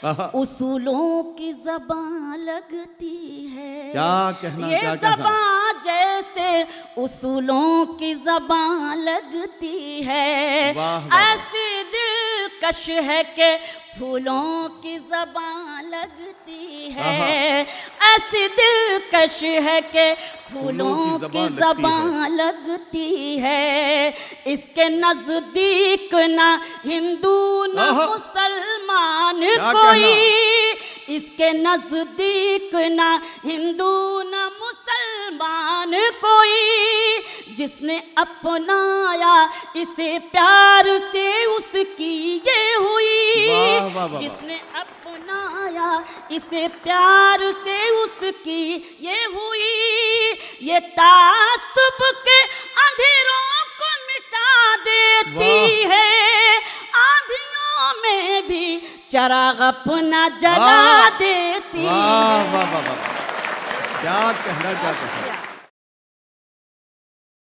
उसूलों की ज़बान लगती है। क्या कहना, ये क्या कहना। ज़बान जैसे उसूलों की ज़बान लगती है। वाह, वाह, ऐसी दिलकश है कि फूलों की ज़बान लगती है। ऐसी दिलकश है कि फूलों की ज़बान लगती है। इसके नज़दीक ना हिंदू ना मुसलमान कोई, इसके नज़दीक ना हिंदू ना मुसलमान कोई, जिसने अपनाया इसे प्यार से उसकी ये हुई। जिसने अपनाया इसे प्यार से उसकी ये हुई। ये तासुब के अंधेरों को मिटा देती है, आंधियों में भी चराग अपना जला देती है। वाह वाह वाह वाह, क्या कहना, क्या कहना।